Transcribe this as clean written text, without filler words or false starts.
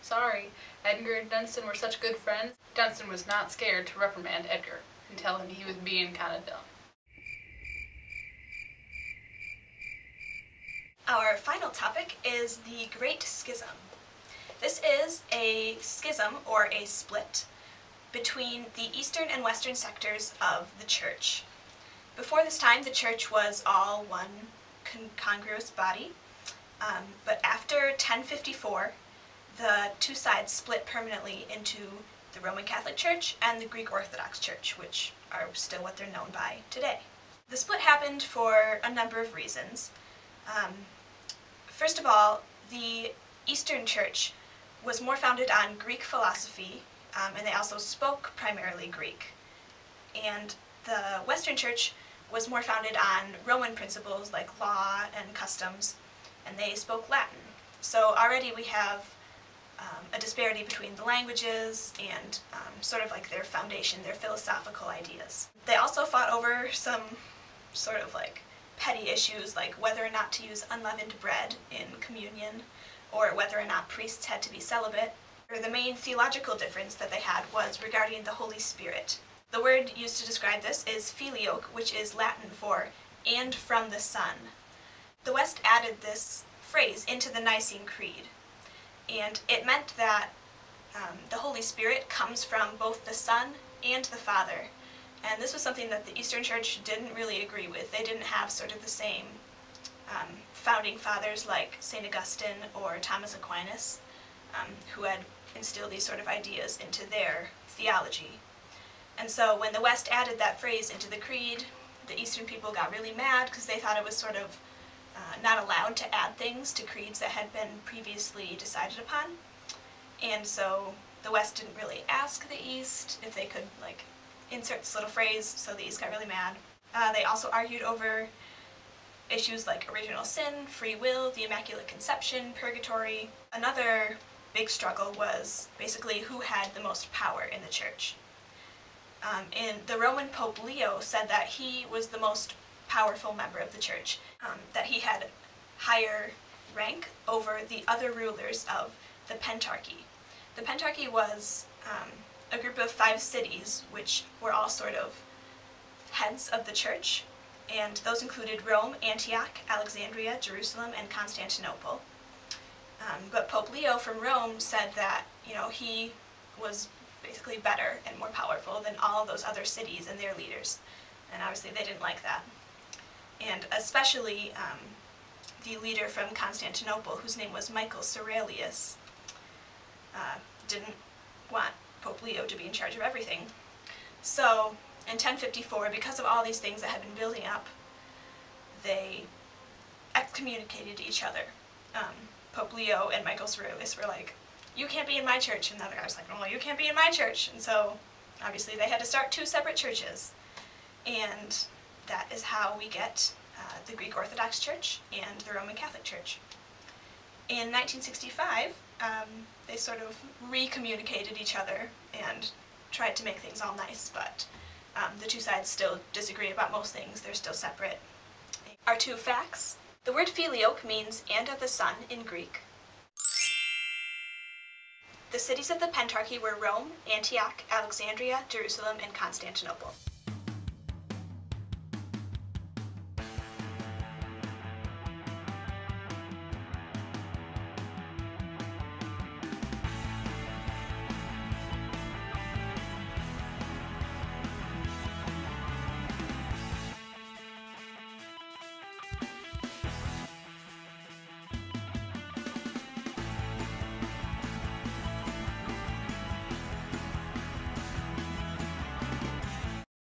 Sorry, Edgar and Dunstan were such good friends. Dunstan was not scared to reprimand Edgar and tell him he was being kinda dumb. Our final topic is the Great Schism. This is a schism, or a split, between the eastern and western sectors of the church. Before this time, the church was all one congruous body, but after 1054, the two sides split permanently into the Roman Catholic Church and the Greek Orthodox Church, which are still what they're known by today. The split happened for a number of reasons. First of all, the Eastern Church was more founded on Greek philosophy, and they also spoke primarily Greek. And the Western Church was more founded on Roman principles like law and customs, and they spoke Latin. So already we have a disparity between the languages and sort of like their foundation, their philosophical ideas. They also fought over some sort of like petty issues like whether or not to use unleavened bread in communion, or whether or not priests had to be celibate. The main theological difference that they had was regarding the Holy Spirit. The word used to describe this is filioque, which is Latin for "and from the Son." The West added this phrase into the Nicene Creed, and it meant that the Holy Spirit comes from both the Son and the Father. And this was something that the Eastern Church didn't really agree with. They didn't have sort of the same founding fathers like St. Augustine or Thomas Aquinas, who had instilled these sort of ideas into their theology. And so when the West added that phrase into the creed, the Eastern people got really mad because they thought it was sort of not allowed to add things to creeds that had been previously decided upon. And so the West didn't really ask the East if they could like insert this little phrase, so the East got really mad. They also argued over issues like original sin, free will, the Immaculate Conception, purgatory. Another big struggle was basically who had the most power in the church. And the Roman Pope Leo said that he was the most powerful member of the church, that he had higher rank over the other rulers of the Pentarchy. The Pentarchy was a group of 5 cities which were all sort of heads of the church, and those included Rome, Antioch, Alexandria, Jerusalem, and Constantinople. But Pope Leo from Rome said that, you know, he was basically better and more powerful than all those other cities and their leaders, and obviously they didn't like that. And especially the leader from Constantinople, whose name was Michael Cerelius, didn't want Pope Leo to be in charge of everything. So in 1054, because of all these things that had been building up, they excommunicated each other. Pope Leo and Michael Cerelius were like, "You can't be in my church," and the other guy was like, "Well, you can't be in my church." And so obviously they had to start 2 separate churches, and that is how we get the Greek Orthodox Church and the Roman Catholic Church. In 1965, they sort of recommunicated each other and tried to make things all nice, but the 2 sides still disagree about most things. They're still separate. Our 2 facts. The word filioque means "and of the Son" in Greek. The cities of the Pentarchy were Rome, Antioch, Alexandria, Jerusalem, and Constantinople.